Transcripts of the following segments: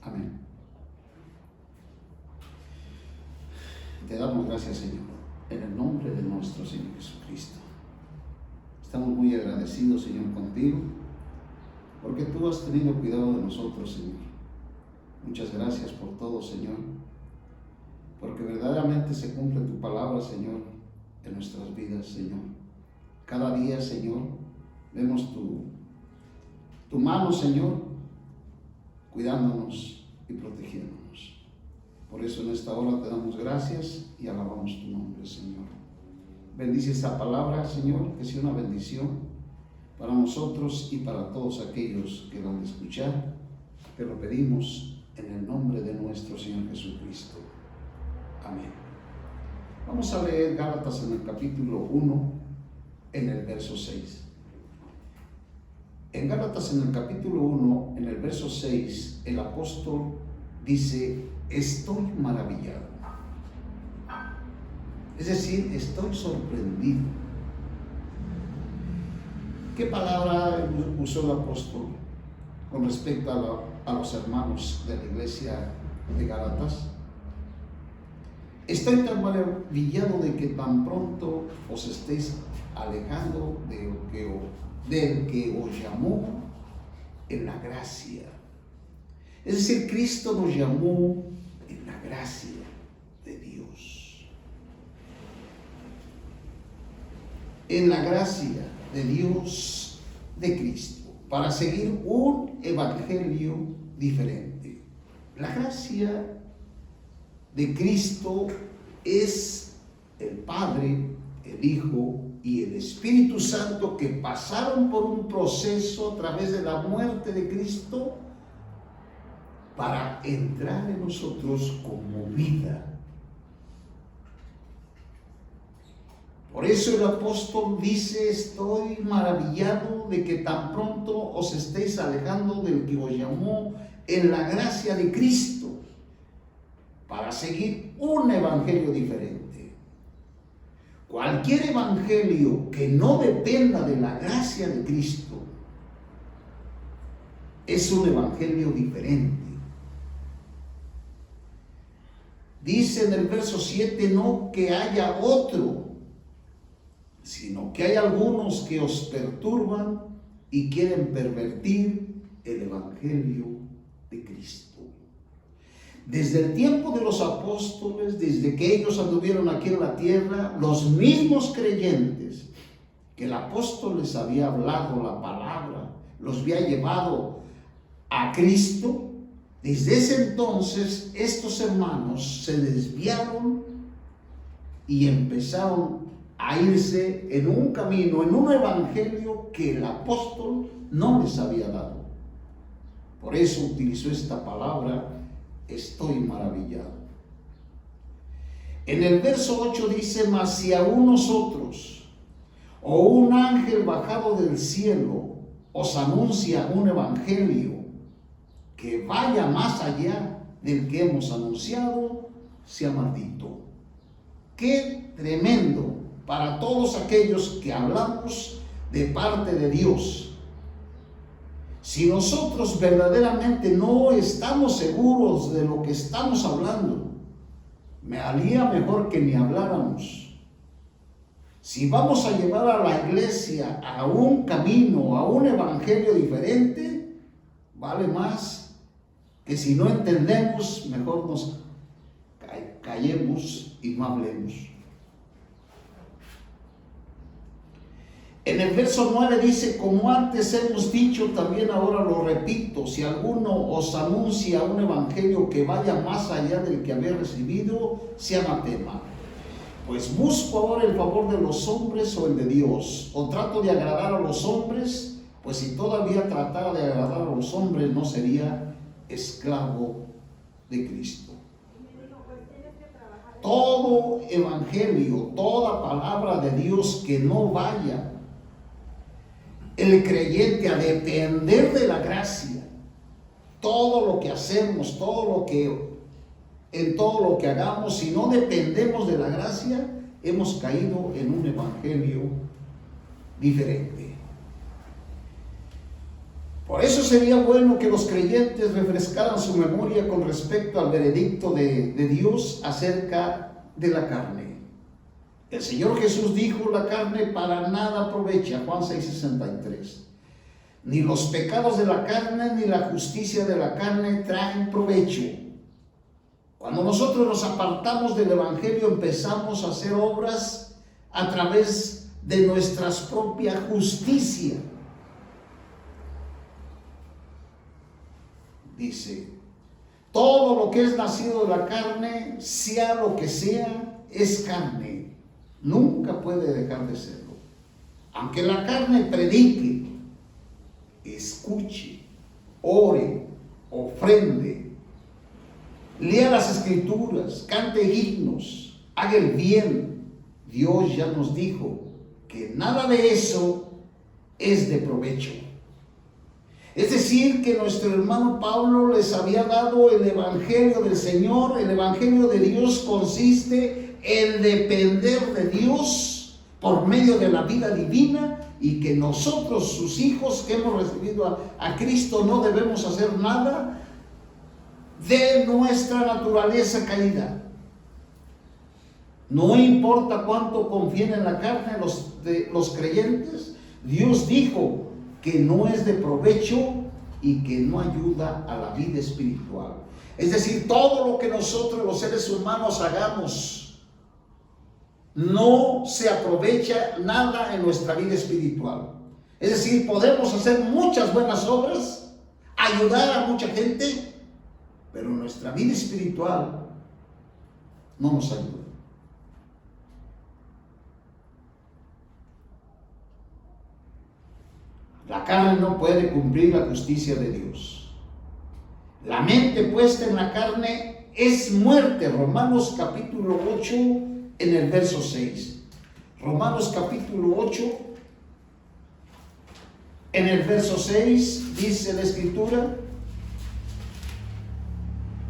Amén. Te damos gracias, Señor, en el nombre de nuestro Señor Jesucristo. Estamos muy agradecidos, Señor, contigo, porque tú has tenido cuidado de nosotros, Señor. Muchas gracias por todo, Señor, porque verdaderamente se cumple tu palabra, Señor, en nuestras vidas, Señor. Cada día, Señor, vemos tu mano, Señor, cuidándonos y protegiéndonos. Por eso en esta hora te damos gracias y alabamos tu nombre, Señor. Bendice esta palabra, Señor, que sea una bendición para nosotros y para todos aquellos que la han de escuchar. Te lo pedimos en el nombre de nuestro Señor Jesucristo. Amén. Vamos a leer Gálatas en el capítulo 1, en el verso 6. En Gálatas en el capítulo 1, en el verso 6, el apóstol dice: estoy maravillado. Es decir, estoy sorprendido. ¿Qué palabra usó el apóstol con respecto a los hermanos de la iglesia de Gálatas? Estoy tan maravillado de que tan pronto os estéis alejando del que os llamó en la gracia. Es decir, Cristo nos llamó en la gracia de Dios. En la gracia de Dios, de Cristo, para seguir un evangelio diferente. La gracia de Cristo es el Padre, el Hijo y el Espíritu Santo que pasaron por un proceso a través de la muerte de Cristo para entrar en nosotros como vida. Por eso el apóstol dice: estoy maravillado de que tan pronto os estéis alejando del que os llamó en la gracia de Cristo para seguir un evangelio diferente. Cualquier evangelio que no dependa de la gracia de Cristo es un evangelio diferente. Dice en el verso 7, no que haya otro, sino que hay algunos que os perturban y quieren pervertir el evangelio de Cristo. Desde el tiempo de los apóstoles, desde que ellos anduvieron aquí en la tierra, los mismos creyentes que el apóstol les había hablado la palabra, los había llevado a Cristo, desde ese entonces estos hermanos se desviaron y empezaron a irse en un camino, en un evangelio que el apóstol no les había dado. Por eso utilizó esta palabra: estoy maravillado. En el verso 8 dice: mas si aún nosotros o un ángel bajado del cielo os anuncia un evangelio que vaya más allá del que hemos anunciado, sea maldito. Qué tremendo para todos aquellos que hablamos de parte de Dios. Si nosotros verdaderamente no estamos seguros de lo que estamos hablando, me haría mejor que ni habláramos. Si vamos a llevar a la iglesia a un camino, a un evangelio diferente, vale más que si no entendemos, mejor nos callemos y no hablemos. En el verso 9 dice: como antes hemos dicho, también ahora lo repito, si alguno os anuncia un evangelio que vaya más allá del que habéis recibido, sea anatema. Pues busco ahora el favor de los hombres o el de Dios, o trato de agradar a los hombres, pues si todavía tratara de agradar a los hombres, no sería esclavo de Cristo. Todo evangelio, toda palabra de Dios que no vaya el creyente a depender de la gracia, todo lo que hacemos, en todo lo que hagamos, si no dependemos de la gracia, hemos caído en un evangelio diferente. Por eso sería bueno que los creyentes refrescaran su memoria con respecto al veredicto de Dios acerca de la carne. El Señor Jesús dijo: la carne para nada aprovecha, Juan 6:63. Ni los pecados de la carne ni la justicia de la carne traen provecho. Cuando nosotros nos apartamos del Evangelio, empezamos a hacer obras a través de nuestra propia justicia. Dice: todo lo que es nacido de la carne, sea lo que sea, es carne. Nunca puede dejar de serlo. Aunque la carne predique, escuche, ore, ofrende, lea las escrituras, cante himnos, haga el bien, Dios ya nos dijo que nada de eso es de provecho. Es decir, que nuestro hermano Pablo les había dado el Evangelio del Señor. El Evangelio de Dios consiste en depender de Dios por medio de la vida divina, y que nosotros, sus hijos que hemos recibido a Cristo, no debemos hacer nada de nuestra naturaleza caída. No importa cuánto confíen en la carne los creyentes, Dios dijo que no es de provecho y que no ayuda a la vida espiritual. Es decir, todo lo que nosotros los seres humanos hagamos, no se aprovecha nada en nuestra vida espiritual. Es decir, podemos hacer muchas buenas obras, ayudar a mucha gente, pero nuestra vida espiritual no nos ayuda. La carne no puede cumplir la justicia de Dios. La mente puesta en la carne es muerte. Romanos capítulo 8 en el verso 6. Romanos capítulo 8 en el verso 6 dice la Escritura: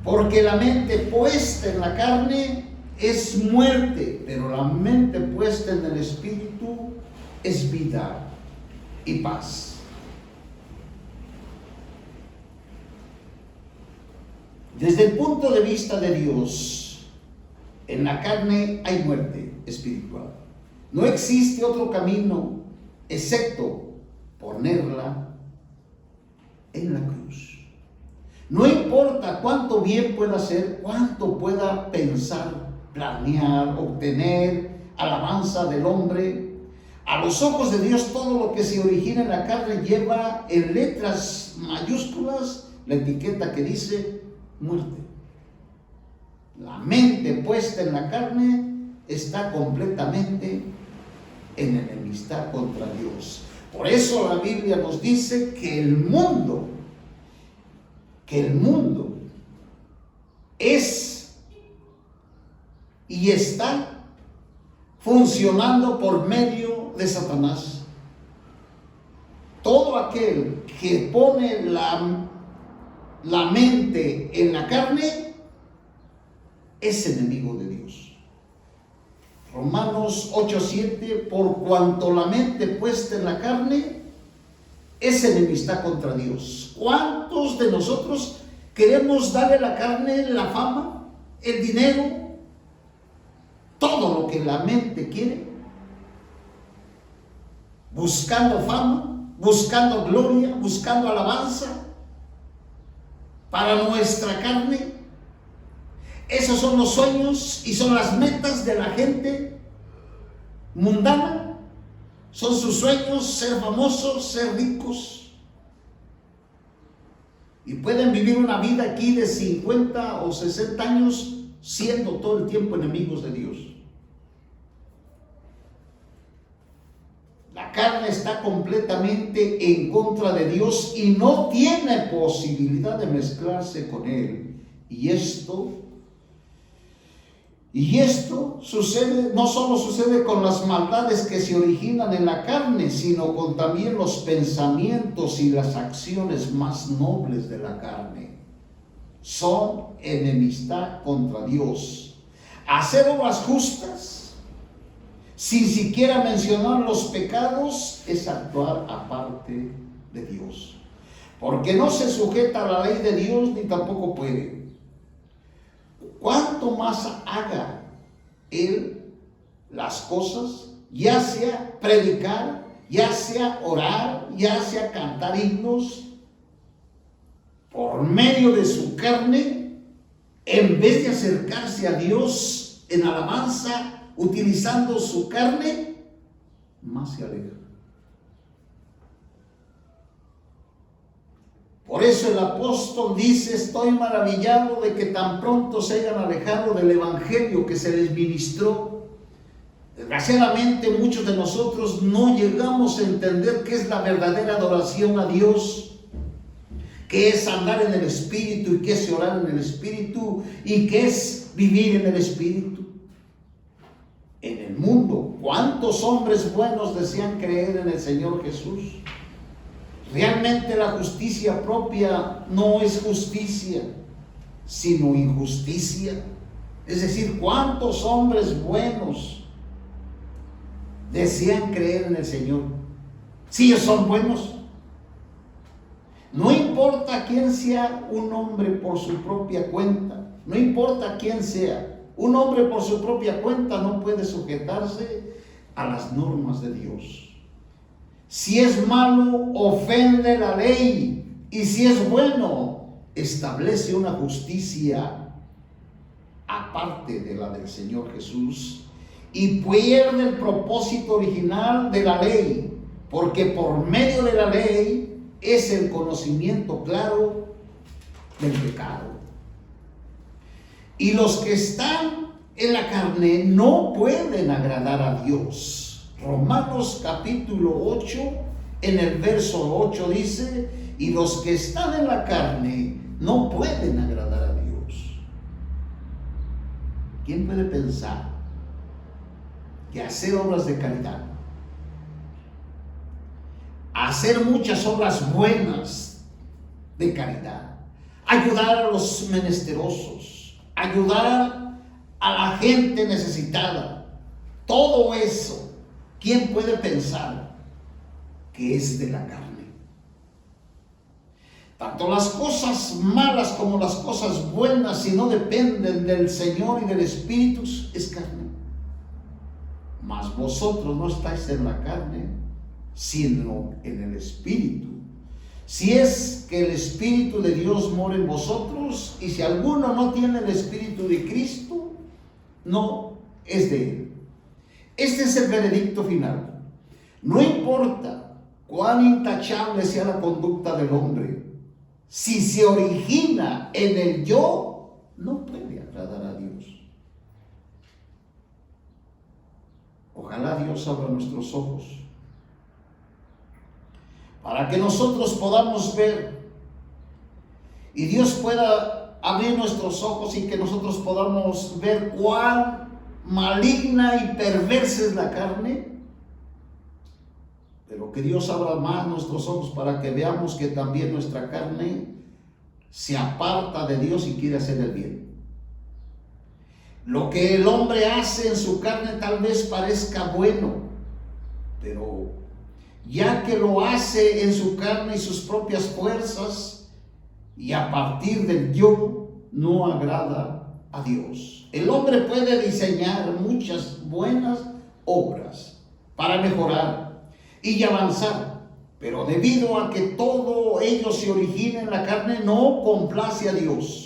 porque la mente puesta en la carne es muerte, pero la mente puesta en el Espíritu es vida y paz. Desde el punto de vista de Dios, en la carne hay muerte espiritual. No existe otro camino excepto ponerla en la cruz. No importa cuánto bien pueda hacer, cuánto pueda pensar, planear, obtener, alabanza del hombre. A los ojos de Dios, todo lo que se origina en la carne lleva en letras mayúsculas la etiqueta que dice muerte. La mente puesta en la carne está completamente en enemistad contra Dios. Por eso la Biblia nos dice que el mundo es y está funcionando por medio de Satanás. Todo aquel que pone la mente en la carne es enemigo de Dios. Romanos 8:7: por cuanto la mente puesta en la carne es enemistad contra Dios. ¿Cuántos de nosotros queremos darle a la carne la fama, el dinero, todo lo que la mente quiere? Buscando fama, buscando gloria, buscando alabanza para nuestra carne. Esos son los sueños y son las metas de la gente mundana. Son sus sueños ser famosos, ser ricos. Y pueden vivir una vida aquí de 50 o 60 años siendo todo el tiempo enemigos de Dios. La carne está completamente en contra de Dios y no tiene posibilidad de mezclarse con Él. Y esto sucede, no solo sucede con las maldades que se originan en la carne, sino con también los pensamientos y las acciones más nobles de la carne. Son enemistad contra Dios. Hacer obras justas, sin siquiera mencionar los pecados, es actuar aparte de Dios. porque no se sujeta a la ley de Dios ni tampoco puede. Cuanto más haga él las cosas, ya sea predicar, ya sea orar, ya sea cantar himnos, por medio de su carne, en vez de acercarse a Dios en alabanza, utilizando su carne, más se aleja. Por eso el apóstol dice: estoy maravillado de que tan pronto se hayan alejado del evangelio que se les ministró. Desgraciadamente muchos de nosotros no llegamos a entender qué es la verdadera adoración a Dios, qué es andar en el Espíritu y qué es orar en el Espíritu y qué es vivir en el Espíritu. En el mundo, ¿cuántos hombres buenos desean creer en el Señor Jesús? Realmente la justicia propia no es justicia, sino injusticia. Es decir, ¿cuántos hombres buenos desean creer en el Señor? Si ellos son buenos, no importa quién sea un hombre por su propia cuenta, no importa quién sea, un hombre por su propia cuenta no puede sujetarse a las normas de Dios. Si es malo, ofende la ley, y si es bueno, establece una justicia aparte de la del Señor Jesús, y pierde el propósito original de la ley, porque por medio de la ley es el conocimiento claro del pecado. Y los que están en la carne no pueden agradar a Dios. Romanos capítulo 8, en el verso 8 dice: y los que están en la carne no pueden agradar a Dios. ¿Quién puede pensar que hacer obras de caridad, hacer muchas obras buenas de caridad, ayudar a los menesterosos, ayudar a la gente necesitada, todo eso, quién puede pensar que es de la carne? Tanto las cosas malas como las cosas buenas, si no dependen del Señor y del Espíritu, es carne. Mas vosotros no estáis en la carne, sino en el Espíritu. Si es que el Espíritu de Dios mora en vosotros, y si alguno no tiene el Espíritu de Cristo, no es de él. Este es el veredicto final. No importa cuán intachable sea la conducta del hombre, si se origina en el yo, no puede agradar a Dios. Ojalá Dios abra nuestros ojos para que nosotros podamos ver, y Dios pueda abrir nuestros ojos y que nosotros podamos ver cuán maligna y perversa es la carne, pero que Dios abra más nuestros ojos para que veamos que también nuestra carne se aparta de Dios y quiere hacer el bien. Lo que el hombre hace en su carne tal vez parezca bueno, pero ya que lo hace en su carne y sus propias fuerzas y a partir del yo, no agrada a Dios. El hombre puede diseñar muchas buenas obras para mejorar y avanzar, pero debido a que todo ello se origina en la carne, no complace a Dios.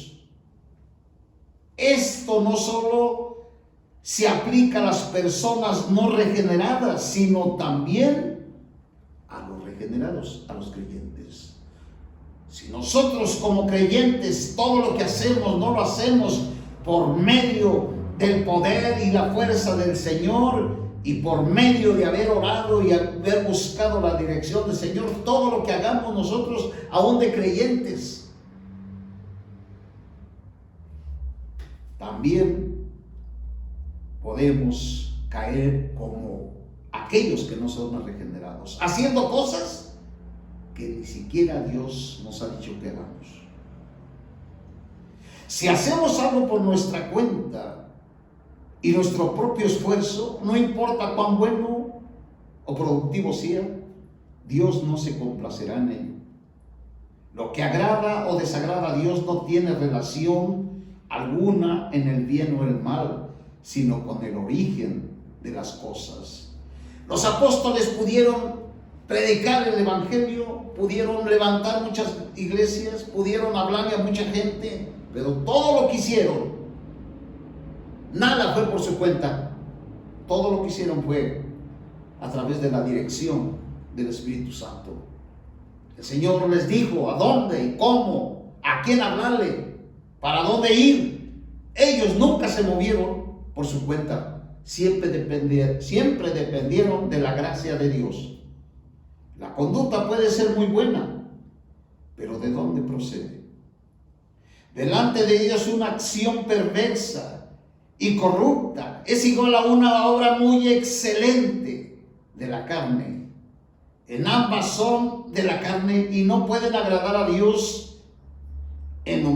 Esto no solo se aplica a las personas no regeneradas, sino también a los regenerados, a los creyentes. Si nosotros como creyentes todo lo que hacemos no lo hacemos por medio del poder y la fuerza del Señor, y por medio de haber orado y haber buscado la dirección del Señor, todo lo que hagamos nosotros, aún de creyentes, también podemos caer como aquellos que no son regenerados, haciendo cosas que ni siquiera Dios nos ha dicho que hagamos. Si hacemos algo por nuestra cuenta y nuestro propio esfuerzo, no importa cuán bueno o productivo sea, Dios no se complacerá en ello. Lo que agrada o desagrada a Dios no tiene relación alguna en el bien o el mal, sino con el origen de las cosas. Los apóstoles pudieron predicar el evangelio, pudieron levantar muchas iglesias, pudieron hablarle a mucha gente, pero todo lo que hicieron, nada fue por su cuenta. Todo lo que hicieron fue a través de la dirección del Espíritu Santo. El Señor les dijo a dónde y cómo, a quién hablarle, para dónde ir. Ellos nunca se movieron por su cuenta, siempre dependieron de la gracia de Dios. La conducta puede ser muy buena, pero ¿de dónde procede? Delante de Dios una acción perversa y corrupta es igual a una obra muy excelente de la carne. En ambas son de la carne y no pueden agradar a Dios en el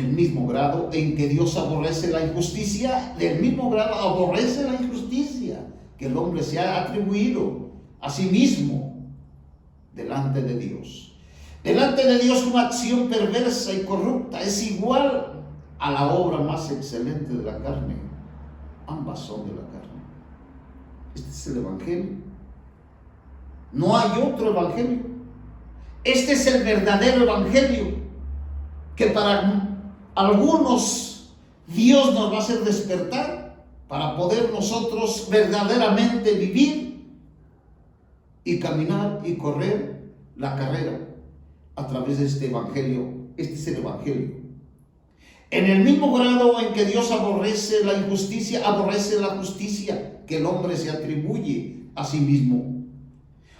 mismo grado en que Dios aborrece la injusticia, del mismo grado aborrece la injusticia que el hombre se ha atribuido a sí mismo delante de Dios. Delante de Dios una acción perversa y corrupta es igual a la obra más excelente de la carne. Ambas son de la carne. Este es el evangelio. No hay otro evangelio. Este es el verdadero evangelio que para algunos Dios nos va a hacer despertar para poder nosotros verdaderamente vivir y caminar y correr la carrera a través de este evangelio. Este es el evangelio. En el mismo grado en que Dios aborrece la injusticia, aborrece la justicia que el hombre se atribuye a sí mismo.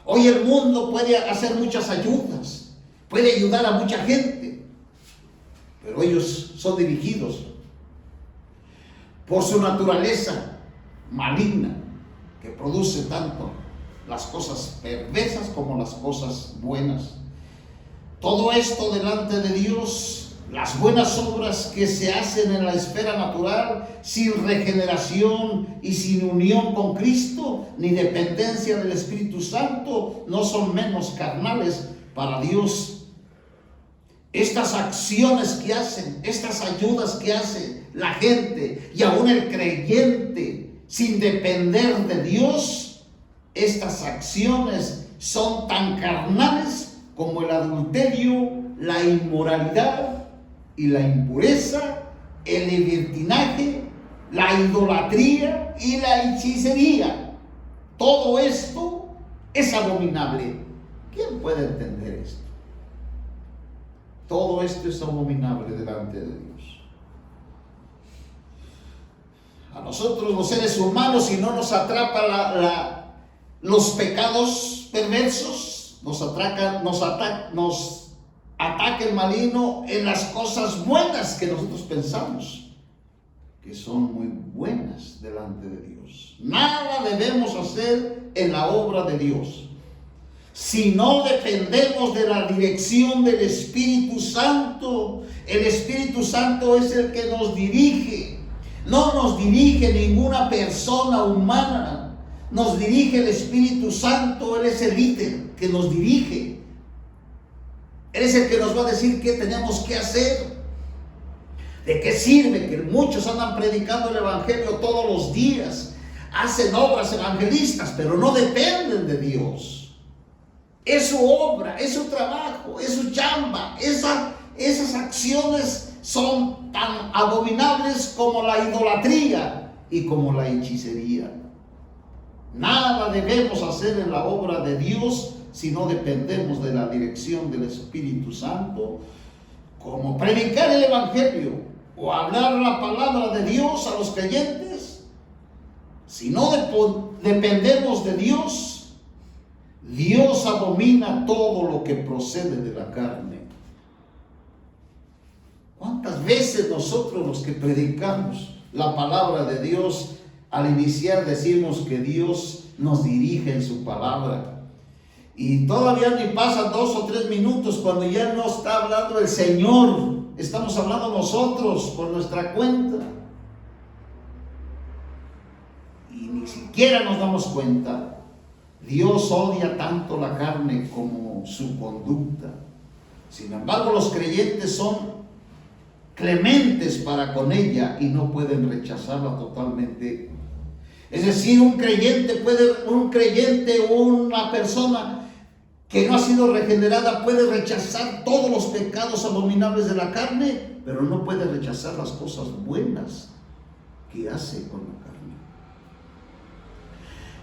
Hoy el mundo puede hacer muchas ayudas, puede ayudar a mucha gente, pero ellos son dirigidos por su naturaleza maligna, que produce tanto las cosas perversas como las cosas buenas. Todo esto delante de Dios, las buenas obras que se hacen en la esfera natural, sin regeneración y sin unión con Cristo, ni dependencia del Espíritu Santo, no son menos carnales para Dios. Estas acciones que hacen, estas ayudas que hace la gente y aún el creyente sin depender de Dios, estas acciones son tan carnales como el adulterio, la inmoralidad y la impureza, el libertinaje, la idolatría y la hechicería. Todo esto es abominable. ¿Quién puede entender esto? Todo esto es abominable delante de Dios. A nosotros los seres humanos, si no nos atrapa los pecados perversos, nos ataca el maligno en las cosas buenas que nosotros pensamos que son muy buenas delante de Dios. Nada debemos hacer en la obra de Dios si no dependemos de la dirección del Espíritu Santo. El Espíritu Santo es el que nos dirige. No nos dirige ninguna persona humana, nos dirige el Espíritu Santo. Él es el líder que nos dirige. Él es el que nos va a decir qué tenemos que hacer. ¿De qué sirve que muchos andan predicando el evangelio todos los días? Hacen obras evangelistas, pero no dependen de Dios. Es su obra, es su trabajo, es su chamba. Esas acciones son tan abominables como la idolatría y como la hechicería. Nada debemos hacer en la obra de Dios si no dependemos de la dirección del Espíritu Santo, como predicar el evangelio o hablar la palabra de Dios a los creyentes. Si no dependemos de Dios, Dios abomina todo lo que procede de la carne. ¿Cuántas veces nosotros los que predicamos la palabra de Dios, al iniciar decimos que Dios nos dirige en su palabra? Y todavía ni pasan 2 o 3 minutos cuando ya no está hablando el Señor, estamos hablando nosotros por nuestra cuenta. Y ni siquiera nos damos cuenta Dios odia tanto la carne como su conducta. Sin embargo, los creyentes son clementes para con ella y no pueden rechazarla totalmente. Es decir, un creyente o una persona que no ha sido regenerada puede rechazar todos los pecados abominables de la carne, pero no puede rechazar las cosas buenas que hace con la carne.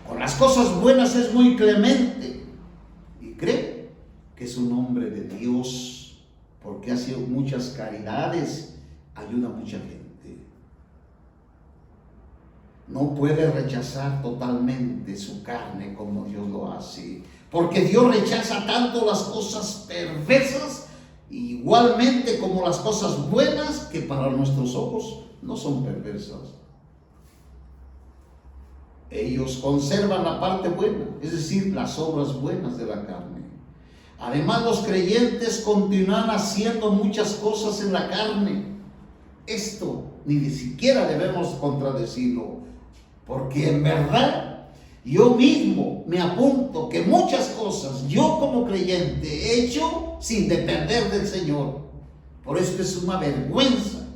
Con las cosas buenas es muy clemente y cree que es un hombre de Dios porque hace muchas caridades, ayuda a mucha gente. No puede rechazar totalmente su carne como Dios lo hace, porque Dios rechaza tanto las cosas perversas igualmente como las cosas buenas, que para nuestros ojos no son perversas. Ellos conservan la parte buena, es decir, las obras buenas de la carne. Además, los creyentes continúan haciendo muchas cosas en la carne. Esto ni siquiera debemos contradecirlo, porque en verdad yo mismo me apunto que muchas cosas yo como creyente he hecho sin depender del Señor. Por eso es una vergüenza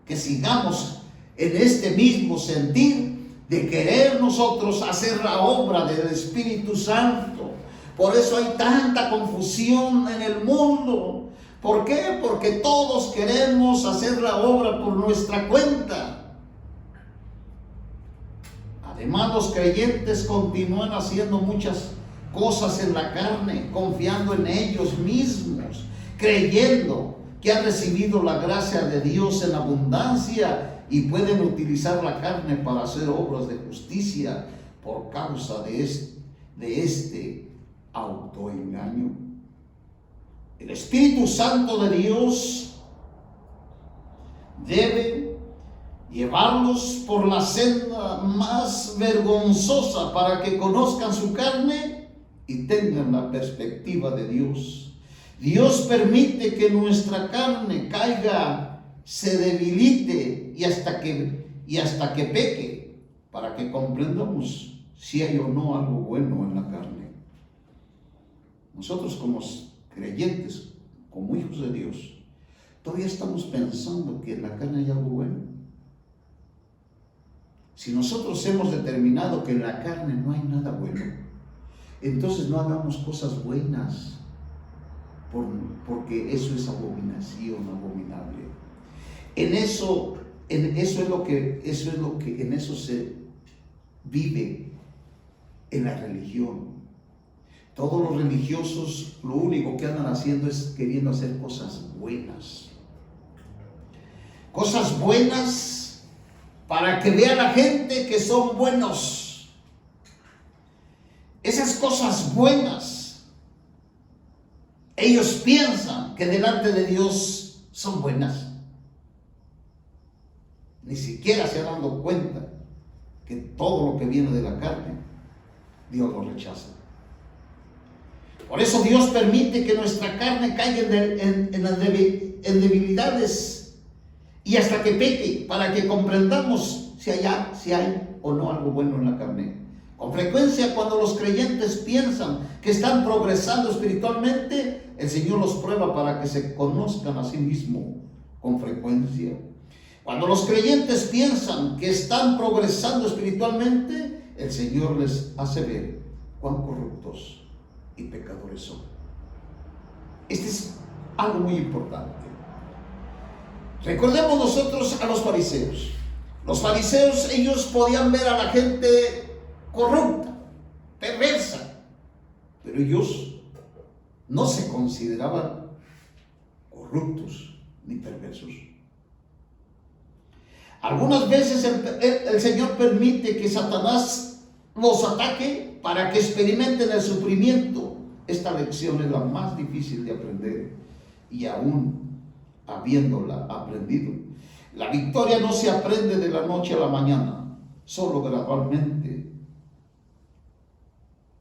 que sigamos en este mismo sentir de querer nosotros hacer la obra del Espíritu Santo. Por eso hay tanta confusión en el mundo. ¿Por qué? Porque todos queremos hacer la obra por nuestra cuenta. Además, los creyentes continúan haciendo muchas cosas en la carne, confiando en ellos mismos, creyendo que han recibido la gracia de Dios en abundancia y pueden utilizar la carne para hacer obras de justicia por causa de este autoengaño. El Espíritu Santo de Dios debe llevarlos por la senda más vergonzosa para que conozcan su carne y tengan la perspectiva de Dios. Dios permite que nuestra carne caiga, se debilite y hasta que peque, para que comprendamos si hay o no algo bueno en la carne. Nosotros como creyentes, como hijos de Dios, todavía estamos pensando que en la carne hay algo bueno. Si nosotros hemos determinado que en la carne no hay nada bueno, entonces no hagamos cosas buenas, porque eso es abominación, abominable. En eso se vive en la religión. Todos los religiosos lo único que andan haciendo es queriendo hacer cosas buenas. Cosas buenas para que vea la gente que son buenos. Esas cosas buenas, ellos piensan que delante de Dios son buenas. Ni siquiera se han dado cuenta que todo lo que viene de la carne, Dios lo rechaza. Por eso Dios permite que nuestra carne caiga en debilidades y hasta que peque, para que comprendamos si hay o no algo bueno en la carne. Con frecuencia, cuando los creyentes piensan que están progresando espiritualmente, el Señor los prueba para que se conozcan a sí mismos con frecuencia. Cuando los creyentes piensan que están progresando espiritualmente, el Señor les hace ver cuán corruptos y pecadores son. Este es algo muy importante. Recordemos nosotros a los fariseos. Los fariseos, ellos podían ver a la gente corrupta, perversa, pero ellos no se consideraban corruptos ni perversos. Algunas veces el Señor permite que Satanás los ataque para que experimenten el sufrimiento. Esta lección es la más difícil de aprender, y aún habiéndola aprendido, la victoria no se aprende de la noche a la mañana, solo gradualmente,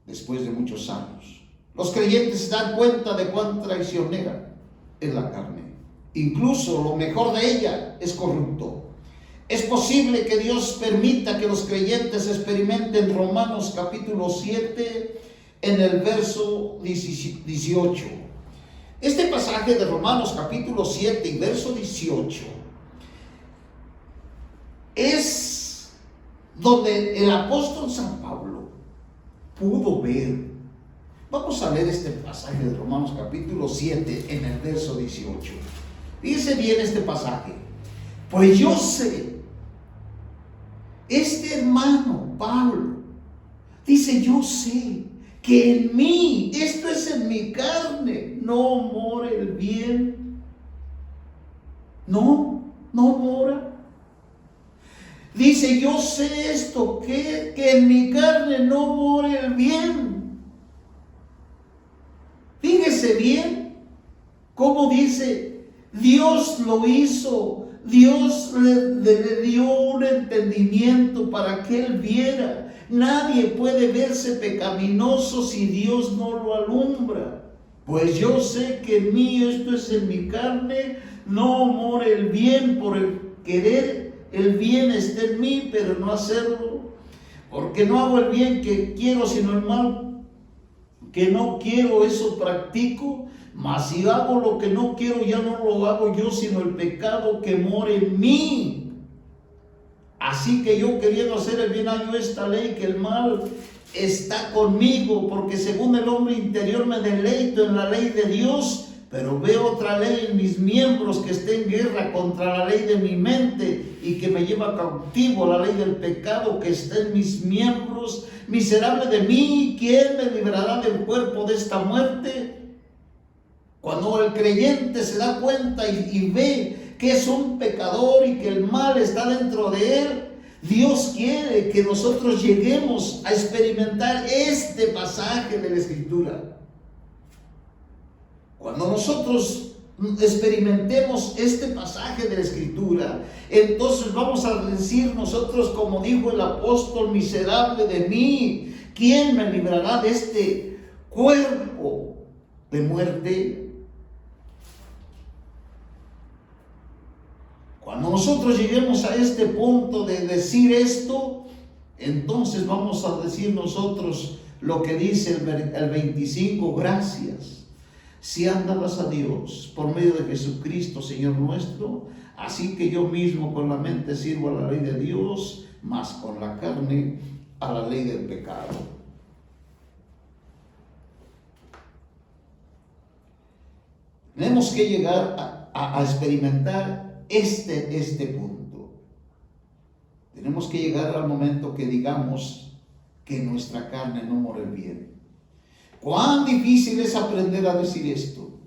después de muchos años. Los creyentes se dan cuenta de cuán traicionera es la carne. Incluso lo mejor de ella es corrupto. Es posible que Dios permita que los creyentes experimenten Romanos capítulo 7, en el verso 18. Este pasaje de Romanos capítulo 7 y verso 18 es donde el apóstol San Pablo pudo ver. Vamos a leer este pasaje de Romanos capítulo 7 en el verso 18. Fíjese bien este pasaje. Pues yo sé, este hermano Pablo dice, yo sé que en mí, esto es en mi carne, no mora el bien. No mora. Dice, yo sé esto, que en mi carne no mora el bien. Fíjese bien cómo dice, Dios lo hizo, Dios le dio un entendimiento para que él viera. Nadie puede verse pecaminoso si Dios no lo alumbra. Pues yo sé que en mí, esto es en mi carne, no mora el bien. Por el querer el bien está en mí, pero no hacerlo. Porque no hago el bien que quiero, sino el mal que no quiero, eso practico. Mas si hago lo que no quiero, ya no lo hago yo, sino el pecado que mora en mí. Así que yo, queriendo hacer el bien, hallo esta ley, que el mal está conmigo, porque según el hombre interior me deleito en la ley de Dios, pero veo otra ley en mis miembros que está en guerra contra la ley de mi mente y que me lleva cautivo a la ley del pecado que está en mis miembros. Miserable de mí, ¿quién me librará del cuerpo de esta muerte? Cuando el creyente se da cuenta y ve que es un pecador y que el mal está dentro de él, Dios quiere que nosotros lleguemos a experimentar este pasaje de la Escritura. Cuando nosotros experimentemos este pasaje de la Escritura, entonces vamos a decir nosotros, como dijo el apóstol, miserable de mí, ¿quién me librará de este cuerpo de muerte? Cuando nosotros lleguemos a este punto de decir esto, entonces vamos a decir nosotros lo que dice el 25, gracias. Si andabas a Dios por medio de Jesucristo, Señor nuestro, así que yo mismo con la mente sirvo a la ley de Dios, mas con la carne a la ley del pecado. Tenemos que llegar a experimentar este punto. Tenemos que llegar al momento que digamos que nuestra carne no mora el bien. ¿Cuán difícil es aprender a decir esto?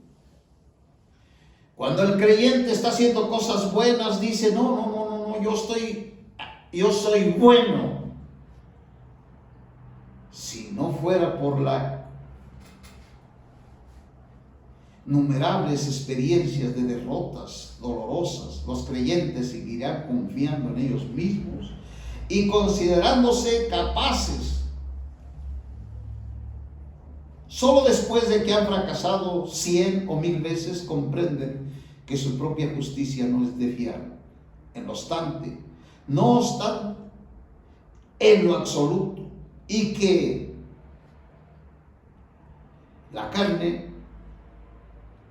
Cuando el creyente está haciendo cosas buenas, dice, no, yo soy bueno. Si no fuera por las innumerables experiencias de derrotas dolorosas, los creyentes seguirán confiando en ellos mismos y considerándose capaces. Solo después de que han fracasado 100 o 1000 veces comprenden que su propia justicia no es de fiar. No obstante, en lo absoluto, y que la carne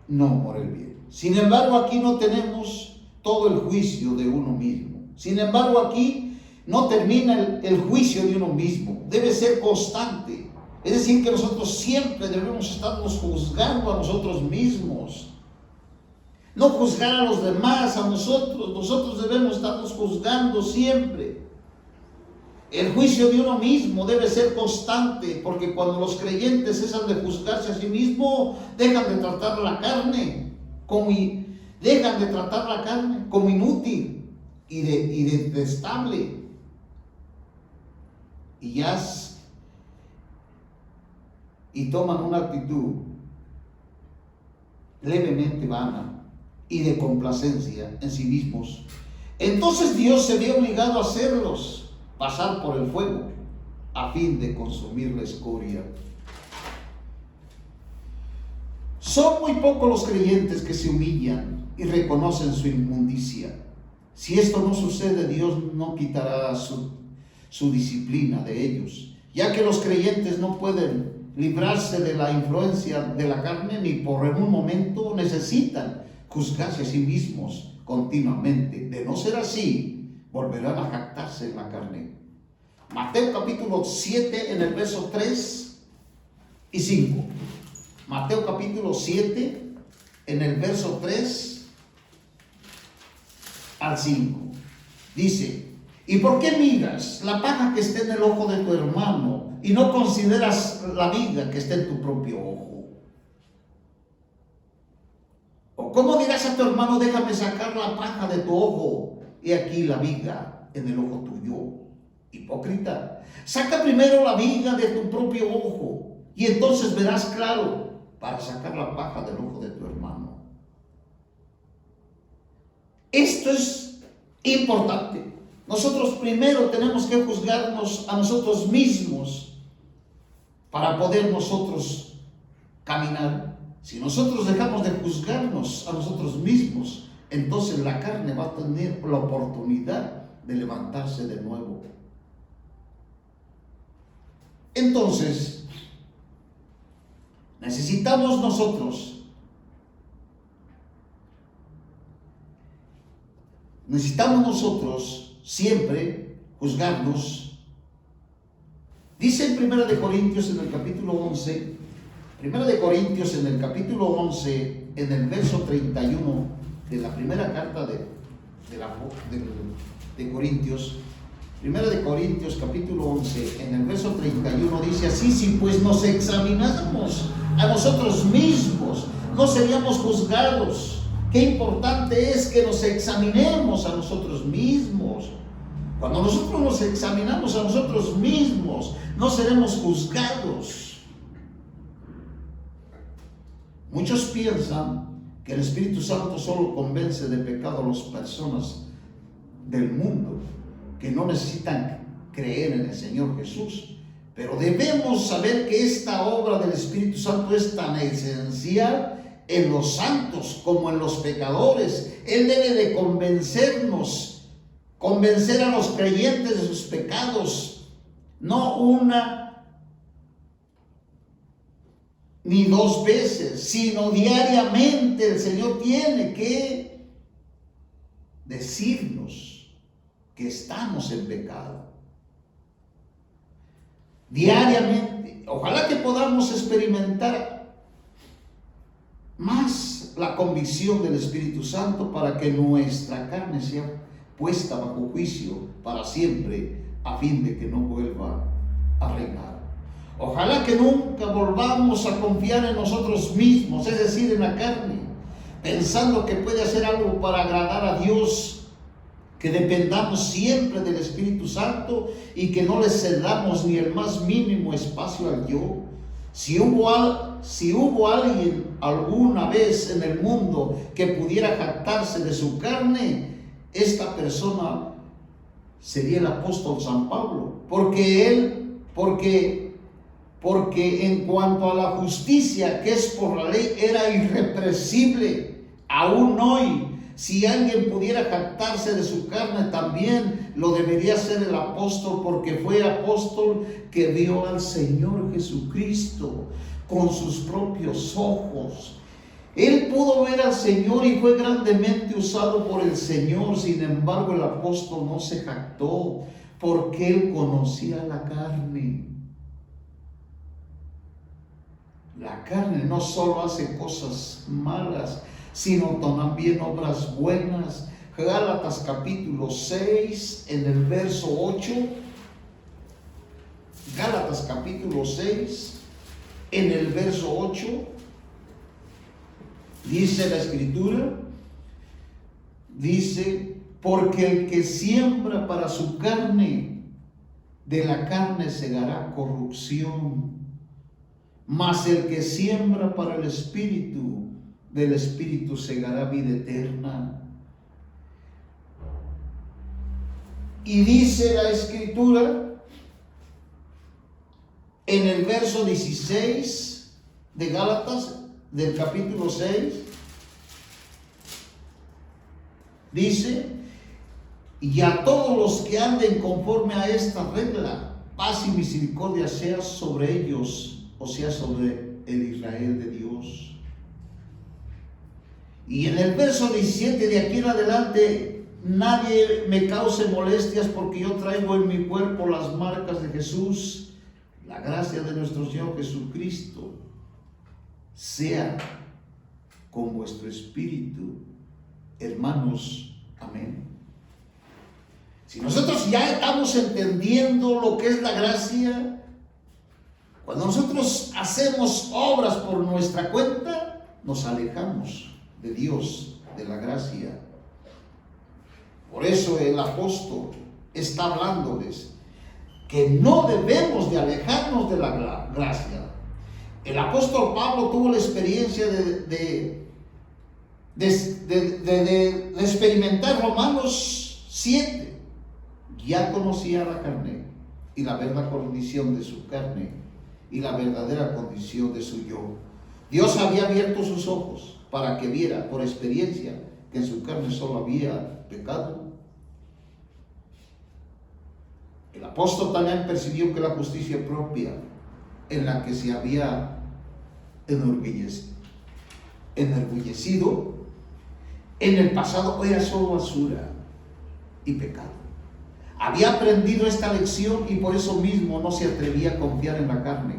no mora el bien. Sin embargo, aquí no tenemos todo el juicio de uno mismo. Sin embargo, aquí no termina el juicio de uno mismo. Debe ser constante. Es decir, que nosotros siempre debemos estarnos juzgando a nosotros mismos. No juzgar a los demás, a nosotros. Nosotros debemos estarnos juzgando siempre. El juicio de uno mismo debe ser constante, porque cuando los creyentes cesan de juzgarse a sí mismos, dejan de tratar la carne como inútil y detestable. Y toman una actitud levemente vana y de complacencia en sí mismos. Entonces Dios se ve obligado a hacerlos pasar por el fuego a fin de consumir la escoria. Son muy pocos los creyentes que se humillan y reconocen su inmundicia. Si esto no sucede, Dios no quitará su disciplina de ellos, ya que los creyentes no pueden librarse de la influencia de la carne, ni por un momento necesitan juzgarse a sí mismos continuamente. De no ser así, volverán a jactarse en la carne. Mateo capítulo 7 en el verso 3 y 5. Mateo capítulo 7 en el verso 3 al 5. Dice: ¿y por qué miras la paja que está en el ojo de tu hermano y no consideras la viga que está en tu propio ojo? ¿O cómo dirás a tu hermano, déjame sacar la paja de tu ojo, y aquí la viga en el ojo tuyo? Hipócrita, saca primero la viga de tu propio ojo, y entonces verás claro para sacar la paja del ojo de tu hermano. Esto es importante. Nosotros primero tenemos que juzgarnos a nosotros mismos para poder nosotros caminar. Si nosotros dejamos de juzgarnos a nosotros mismos, entonces la carne va a tener la oportunidad de levantarse de nuevo. Entonces, necesitamos nosotros siempre juzgarnos. Dice en 1 de Corintios en el capítulo 11, 1 de Corintios en el capítulo 11, en el verso 31 de la primera carta de Corintios, 1 de Corintios capítulo 11, en el verso 31 dice así: si pues nos examinamos a nosotros mismos, no seríamos juzgados. Qué importante es que nos examinemos a nosotros mismos. Cuando nosotros nos examinamos a nosotros mismos, no seremos juzgados. Muchos piensan que el Espíritu Santo solo convence de pecado a las personas del mundo que no necesitan creer en el Señor Jesús. Pero debemos saber que esta obra del Espíritu Santo es tan esencial en los santos como en los pecadores. Él debe de convencer a los creyentes de sus pecados, no una ni dos veces, sino diariamente. El Señor tiene que decirnos que estamos en pecado. Diariamente. Ojalá que podamos experimentar más la convicción del Espíritu Santo para que nuestra carne sea puesta bajo juicio para siempre, a fin de que no vuelva a reinar. Ojalá que nunca volvamos a confiar en nosotros mismos, es decir, en la carne, pensando que puede hacer algo para agradar a Dios. Que dependamos siempre del Espíritu Santo y que no le cedamos ni el más mínimo espacio al yo. Si hubo alguien alguna vez en el mundo que pudiera jactarse de su carne, esta persona sería el apóstol San Pablo, porque en cuanto a la justicia que es por la ley, era irrepresible. Aún hoy, si alguien pudiera jactarse de su carne, también lo debería ser el apóstol, porque fue apóstol que vio al Señor Jesucristo con sus propios ojos. Él pudo ver al Señor y fue grandemente usado por el Señor. Sin embargo, el apóstol no se jactó porque él conocía la carne. La carne no solo hace cosas malas, sino también obras buenas. Gálatas capítulo 6 en el verso 8. Gálatas capítulo 6 en el verso 8. Dice la Escritura, dice: porque el que siembra para su carne, de la carne segará corrupción, mas el que siembra para el Espíritu, del Espíritu segará vida eterna. Y dice la Escritura en el verso 16 de Gálatas, del capítulo 6, dice: y a todos los que anden conforme a esta regla, paz y misericordia sea sobre ellos o sea, sobre el Israel de Dios. Y en el verso 17 de aquí en adelante, nadie me cause molestias porque yo traigo en mi cuerpo las marcas de Jesús. La gracia de nuestro Señor Jesucristo sea con vuestro espíritu, hermanos. Amén. Si nosotros ya estamos entendiendo lo que es la gracia, cuando nosotros hacemos obras por nuestra cuenta, nos alejamos de Dios, de la gracia. Por eso el apóstol está hablándoles que no debemos de alejarnos de la gracia. El apóstol Pablo tuvo la experiencia de experimentar Romanos 7. Ya conocía la carne y la verdadera condición de su carne y la verdadera condición de su yo. Dios había abierto sus ojos para que viera por experiencia que en su carne solo había pecado. El apóstol también percibió que la justicia propia en la que se había enorgullecido en el pasado era solo basura y pecado. Había aprendido esta lección y por eso mismo no se atrevía a confiar en la carne.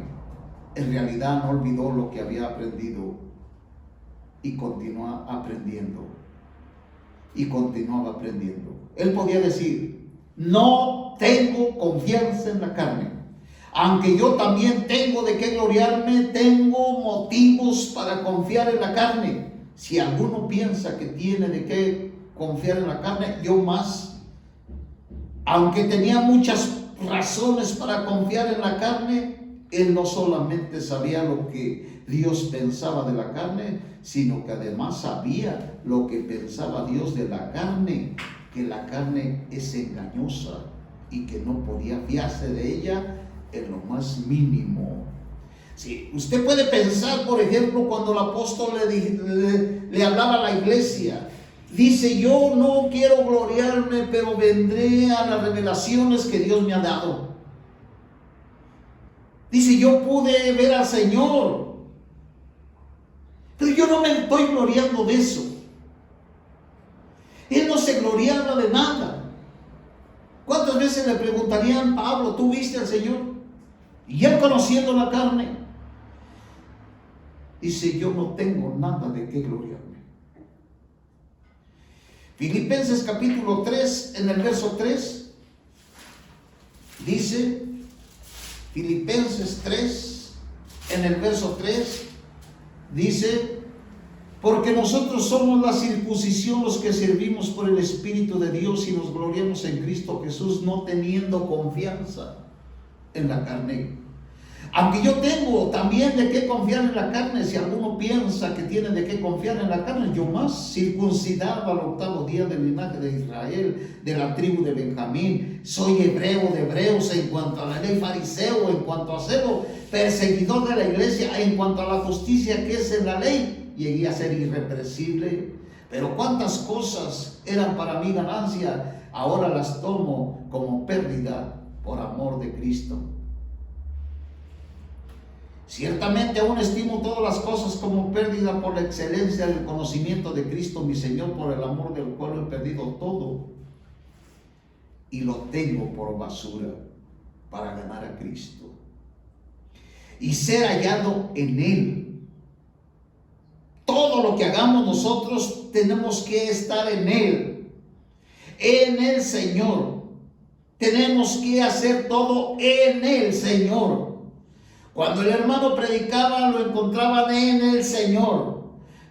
En realidad no olvidó lo que había aprendido y continúa aprendiendo. Y continuaba aprendiendo. Él podía decir: no tengo confianza en la carne. Aunque yo también tengo de qué gloriarme, tengo motivos para confiar en la carne. Si alguno piensa que tiene de qué confiar en la carne, yo más. Aunque tenía muchas razones para confiar en la carne, él no solamente sabía lo que Dios pensaba de la carne, sino que además sabía lo que pensaba Dios de la carne, que la carne es engañosa y que no podía fiarse de ella en lo más mínimo. Sí, usted puede pensar, por ejemplo, cuando el apóstol le hablaba a la iglesia, dice: yo no quiero gloriarme, pero vendré a las revelaciones que Dios me ha dado. Dice: yo pude ver al Señor, pero yo no me estoy gloriando de eso. Él no se gloriaba de nada. ¿Cuántas veces le preguntarían: Pablo, ¿tú viste al Señor? Y él, conociendo la carne, dice: yo no tengo nada de qué gloriarme. Filipenses capítulo 3, en el verso 3, dice, Filipenses 3, en el verso 3, dice: porque nosotros somos la circuncisión, los que servimos por el Espíritu de Dios y nos gloriamos en Cristo Jesús, no teniendo confianza en la carne. Aunque yo tengo también de qué confiar en la carne, si alguno piensa que tiene de qué confiar en la carne, yo más, circuncidado al 8º día del linaje de Israel, de la tribu de Benjamín, soy hebreo de hebreos, en cuanto a la ley fariseo, en cuanto a celo, perseguidor de la iglesia, en cuanto a la justicia que es en la ley, llegué a ser irrepresible. Pero cuántas cosas eran para mí ganancia, ahora las tomo como pérdida por amor de Cristo. Ciertamente aún estimo todas las cosas como pérdida por la excelencia del conocimiento de Cristo mi Señor, por el amor del cual he perdido todo y lo tengo por basura para ganar a Cristo y ser hallado en Él. Todo lo que hagamos nosotros tenemos que estar en Él, en el Señor. Tenemos que hacer todo en el Señor. Cuando el hermano predicaba, lo encontraban en el Señor.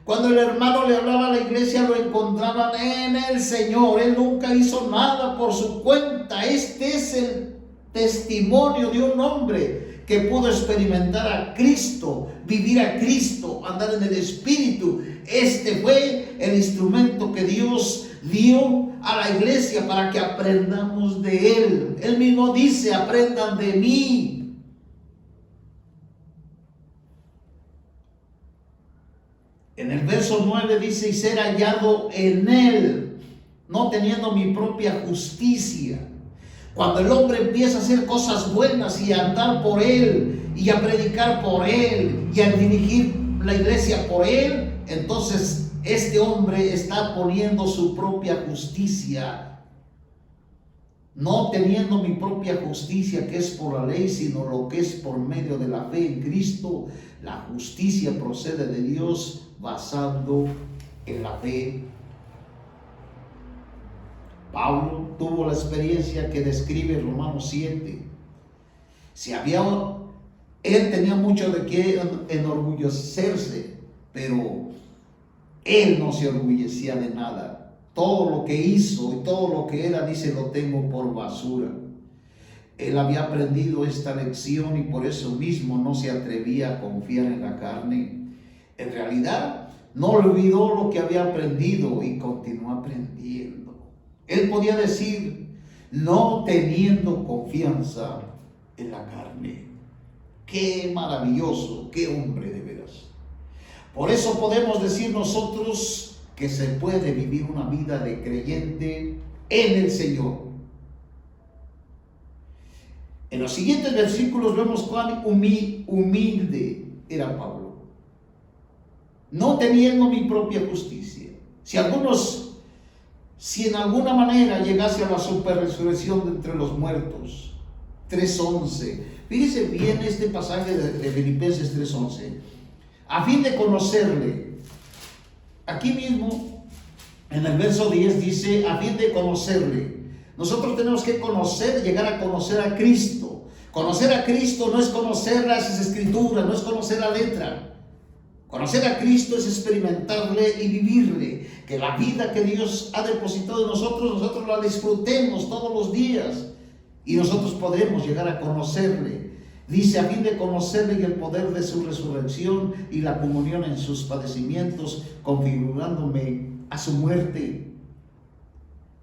Cuando el hermano le hablaba a la iglesia, lo encontraban en el Señor. Él nunca hizo nada por su cuenta. Este es el testimonio de un hombre que pudo experimentar a Cristo, vivir a Cristo, andar en el Espíritu. Este fue el instrumento que Dios dio a la iglesia para que aprendamos de Él. Él mismo dice: aprendan de mí. En el verso 9 dice: y ser hallado en Él, no teniendo mi propia justicia. Cuando el hombre empieza a hacer cosas buenas y a andar por él, y a predicar por él, y a dirigir la iglesia por él, entonces este hombre está poniendo su propia justicia, no teniendo mi propia justicia que es por la ley, sino lo que es por medio de la fe en Cristo. La justicia procede de Dios basado en la fe. Pablo tuvo la experiencia que describe Romanos 7. Él tenía mucho de qué enorgullecerse, pero él no se orgullecía de nada. Todo lo que hizo y todo lo que era, dice, lo tengo por basura. Él había aprendido esta lección y por eso mismo no se atrevía a confiar en la carne. En realidad, no olvidó lo que había aprendido y continuó aprendiendo. Él podía decir, no teniendo confianza en la carne. Qué maravilloso, qué hombre de veras. Por eso podemos decir nosotros que se puede vivir una vida de creyente en el Señor. En los siguientes versículos vemos cuán humilde era Pablo, no teniendo mi propia justicia. Si en alguna manera llegase a la superresurrección de entre los muertos, 3:11. Fíjese bien este pasaje de Filipenses 3:11. A fin de conocerle. Aquí mismo, en el verso 10 dice, a fin de conocerle. Nosotros tenemos que llegar a conocer a Cristo. Conocer a Cristo no es conocer las escrituras, no es conocer la letra. Conocer a Cristo es experimentarle y vivirle. Que la vida que Dios ha depositado en nosotros la disfrutemos todos los días. Y nosotros podremos llegar a conocerle. Dice, a fin de conocerle y el poder de su resurrección y la comunión en sus padecimientos, configurándome a su muerte.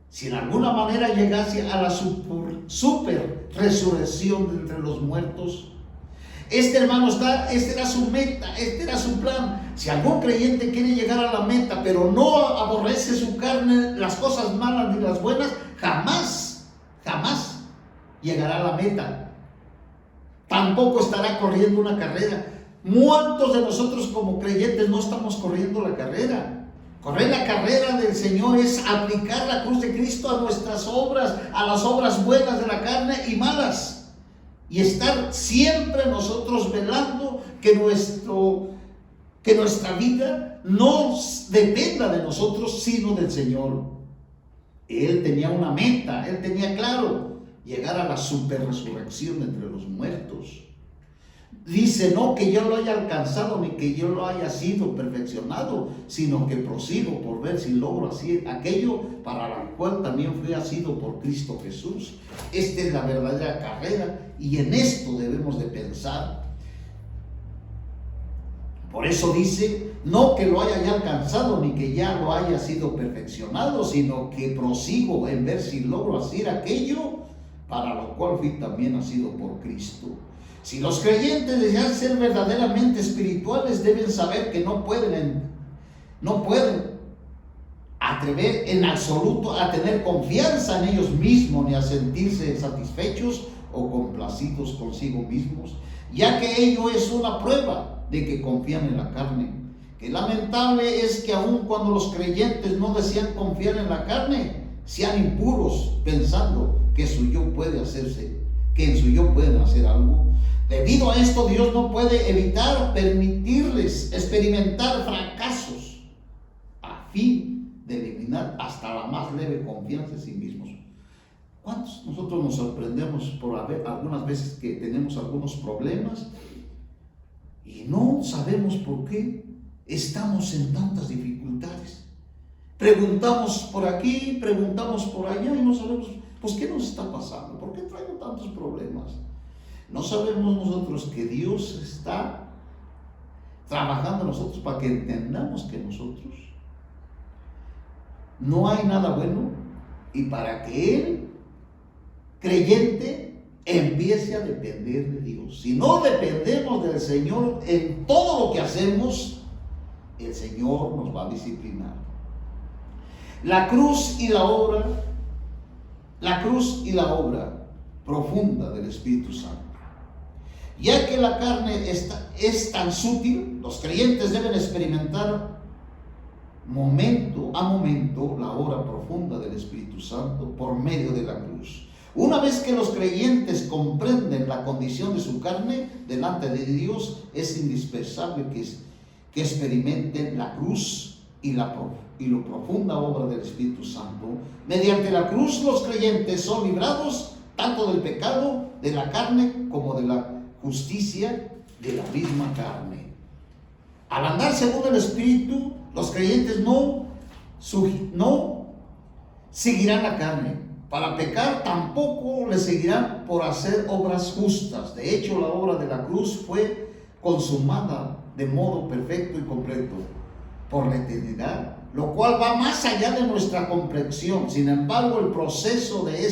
Si en alguna manera llegase a la super resurrección de entre los muertos, hermano, esta era su meta, este era su plan. Si algún creyente quiere llegar a la meta, pero no aborrece su carne, las cosas malas ni las buenas, jamás llegará a la meta. Tampoco estará corriendo una carrera. ¿Cuántos de nosotros como creyentes no estamos corriendo la carrera? Correr la carrera del Señor es aplicar la cruz de Cristo a nuestras obras, a las obras buenas de la carne y malas. Y estar siempre nosotros velando que nuestra vida no dependa de nosotros, sino del Señor. Él tenía una meta, él tenía claro llegar a la superresurrección entre los muertos. Dice, no que yo lo haya alcanzado ni que yo lo haya sido perfeccionado, sino que prosigo por ver si logro hacer aquello para lo cual también fui asido por Cristo Jesús. Esta es la verdadera carrera y en esto debemos de pensar. Por eso dice, no que lo haya ya alcanzado ni que ya lo haya sido perfeccionado, sino que prosigo en ver si logro hacer aquello para lo cual fui también nacido por Cristo. Si los creyentes desean ser verdaderamente espirituales, deben saber que no pueden atrever en absoluto a tener confianza en ellos mismos, ni a sentirse satisfechos o complacidos consigo mismos, ya que ello es una prueba de que confían en la carne. Que lamentable es que aun cuando los creyentes no desean confiar en la carne, sean impuros pensando que en su yo pueden hacer algo. Debido a esto, Dios no puede evitar permitirles experimentar fracasos a fin de eliminar hasta la más leve confianza en sí mismos. ¿Cuántos nosotros nos sorprendemos por algunas veces que tenemos algunos problemas y no sabemos por qué estamos en tantas dificultades? Preguntamos por aquí, preguntamos por allá y no sabemos, pues, ¿qué nos está pasando? ¿Por qué traigo tantos problemas? No sabemos nosotros que Dios está trabajando en nosotros para que entendamos que nosotros no hay nada bueno y para que Él, creyente, empiece a depender de Dios. Si no dependemos del Señor en todo lo que hacemos, el Señor nos va a disciplinar. La cruz y la obra la cruz y la obra profunda del Espíritu Santo. Ya que la carne es tan sutil, los creyentes deben experimentar momento a momento la obra profunda del Espíritu Santo por medio de la cruz. Una vez que los creyentes comprenden la condición de su carne delante de Dios, es indispensable que experimenten la cruz y la profunda obra del Espíritu Santo. Mediante la cruz los creyentes son librados tanto del pecado de la carne como de la justicia de la misma carne. Al andar según el Espíritu, los creyentes no seguirán la carne. Para pecar tampoco le seguirán por hacer obras justas. De hecho, la obra de la cruz fue consumada de modo perfecto y completo por la eternidad, lo cual va más allá de nuestra comprensión. Sin embargo, el proceso de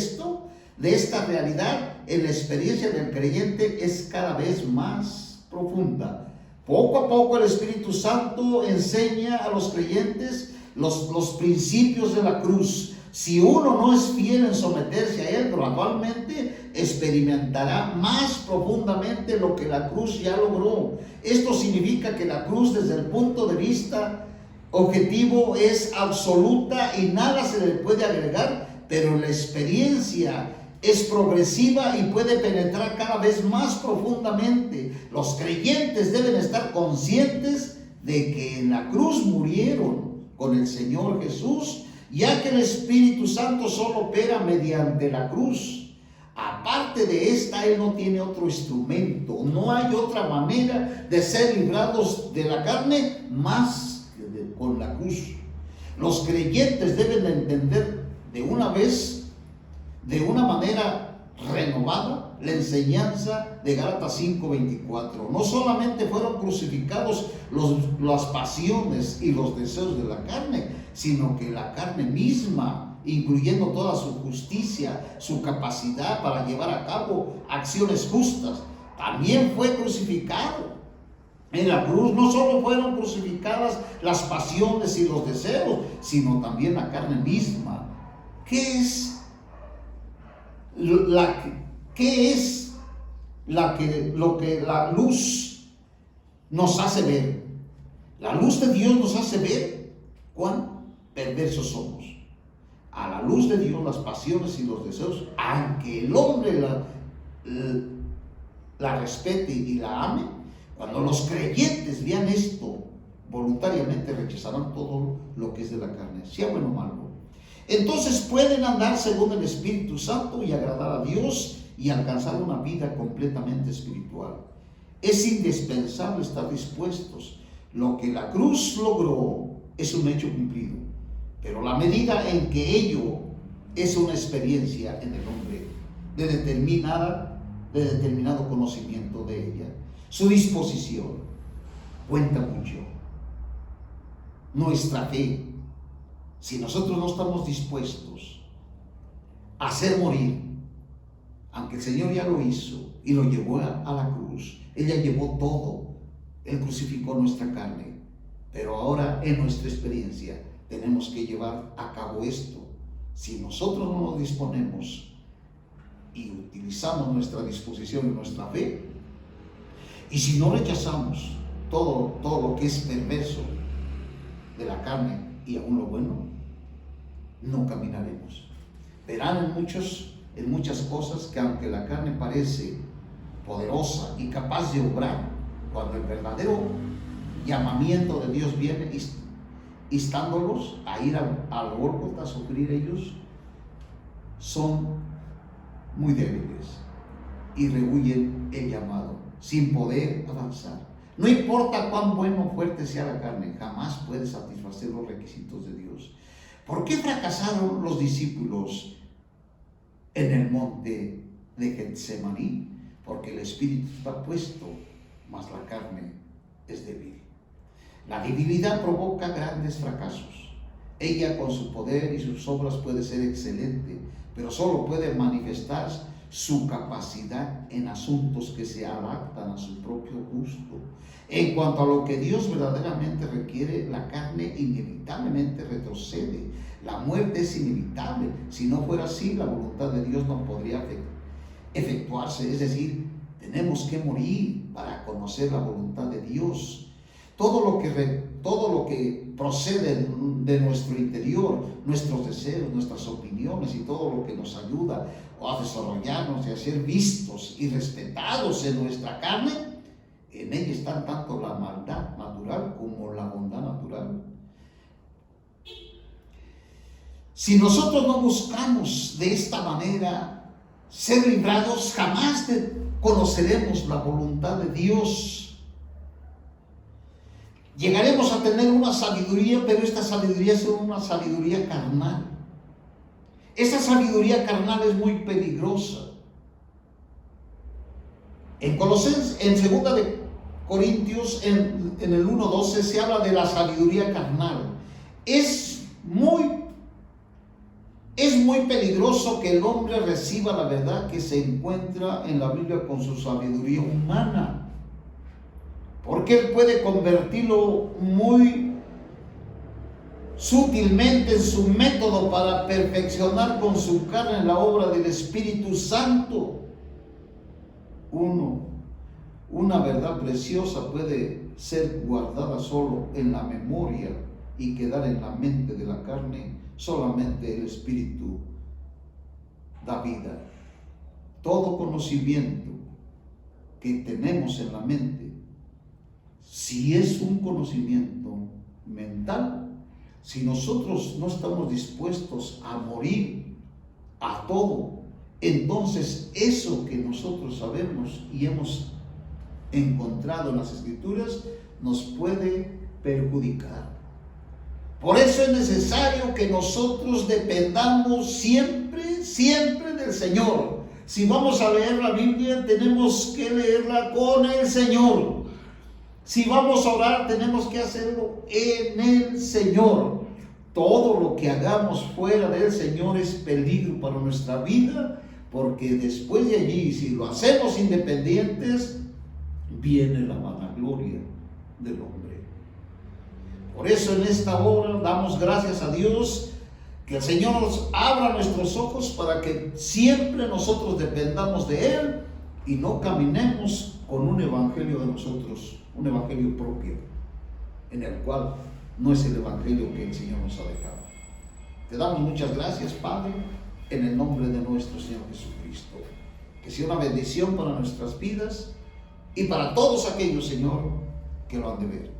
esta realidad en la experiencia del creyente es cada vez más profunda. Poco a poco el Espíritu Santo enseña a los creyentes los principios de la cruz. Si uno no es fiel en someterse a él, gradualmente experimentará más profundamente lo que la cruz ya logró. Esto significa que la cruz, desde el punto de vista objetivo, es absoluta y nada se le puede agregar, pero la experiencia es progresiva y puede penetrar cada vez más profundamente. Los creyentes deben estar conscientes de que en la cruz murieron con el Señor Jesús, ya que el Espíritu Santo solo opera mediante la cruz. Aparte de esta, Él no tiene otro instrumento. No hay otra manera de ser librados de la carne más que con la cruz. Los creyentes deben entender de una manera renovada, la enseñanza de Gálatas 5:24. No solamente fueron crucificados las pasiones y los deseos de la carne, sino que la carne misma, incluyendo toda su justicia, su capacidad para llevar a cabo acciones justas, también fue crucificado. En la cruz no solo fueron crucificadas las pasiones y los deseos, sino también la carne misma. ¿Qué es lo que la luz nos hace ver? La luz de Dios nos hace ver cuán perversos somos. A la luz de Dios, las pasiones y los deseos, aunque el hombre la respete y la ame, cuando los creyentes vean esto, voluntariamente rechazarán todo lo que es de la carne, sea bueno o malo. Entonces pueden andar según el Espíritu Santo y agradar a Dios y alcanzar una vida completamente espiritual. Es indispensable estar dispuestos. Lo que la cruz logró es un hecho cumplido, pero la medida en que ello es una experiencia en el hombre de determinado conocimiento de ella, su disposición cuenta mucho. Nuestra fe, si nosotros no estamos dispuestos a hacer morir, aunque el Señor ya lo hizo y lo llevó a la cruz, Él ya llevó todo, Él crucificó nuestra carne, pero ahora en nuestra experiencia tenemos que llevar a cabo esto. Si nosotros no nos disponemos y utilizamos nuestra disposición y nuestra fe, y si no rechazamos todo lo que es perverso de la carne y aún lo bueno, no caminaremos. Verán en muchas cosas que aunque la carne parece poderosa y capaz de obrar, cuando el verdadero llamamiento de Dios viene instándolos a ir al Gólgota a sufrir, ellos son muy débiles y rehuyen el llamado sin poder avanzar. No importa cuán bueno o fuerte sea la carne, jamás puede satisfacer los requisitos de Dios. ¿Por qué fracasaron los discípulos en el monte de Getsemaní? Porque el espíritu está puesto, mas la carne es débil. La debilidad provoca grandes fracasos. Ella, con su poder y sus obras, puede ser excelente, pero solo puede manifestar su capacidad en asuntos que se adaptan a su propio gusto. En cuanto a lo que Dios verdaderamente requiere, la carne inevitablemente retrocede. La muerte es inevitable. Si no fuera así, la voluntad de Dios no podría efectuarse. Es decir, tenemos que morir para conocer la voluntad de Dios. Todo lo que procede de nuestro interior, nuestros deseos, nuestras opiniones y todo lo que nos ayuda a desarrollarnos y a ser vistos y respetados en nuestra carne, en ella están tanto la maldad natural como la bondad natural. Si nosotros no buscamos de esta manera ser librados, jamás conoceremos la voluntad de Dios. Llegaremos a tener una sabiduría, pero esta sabiduría es una sabiduría carnal. Esta sabiduría carnal es muy peligrosa. En Colosenses, en 2 de Corintios, en el 1:12, se habla de la sabiduría carnal. Es muy peligroso que el hombre reciba la verdad que se encuentra en la Biblia con su sabiduría humana. Porque él puede convertirlo muy sutilmente en su método para perfeccionar con su carne la obra del Espíritu Santo. Una verdad preciosa puede ser guardada solo en la memoria y quedar en la mente de la carne. Solamente el Espíritu da vida. Todo conocimiento que tenemos en la mente, si es un conocimiento mental, si nosotros no estamos dispuestos a morir a todo, entonces eso que nosotros sabemos y hemos encontrado en las Escrituras nos puede perjudicar. Por eso es necesario que nosotros dependamos siempre del Señor. Si vamos a leer la Biblia, tenemos que leerla con el Señor. Si vamos a orar, tenemos que hacerlo en el Señor. Todo lo que hagamos fuera del Señor es peligro para nuestra vida, porque después de allí, si lo hacemos independientes, viene la vanagloria del hombre. Por eso en esta hora damos gracias a Dios, que el Señor nos abra nuestros ojos para que siempre nosotros dependamos de Él y no caminemos con un evangelio de nosotros, un evangelio propio, en el cual no es el evangelio que el Señor nos ha dejado. Te damos muchas gracias, Padre, en el nombre de nuestro Señor Jesucristo. Que sea una bendición para nuestras vidas y para todos aquellos, Señor, que lo han de ver.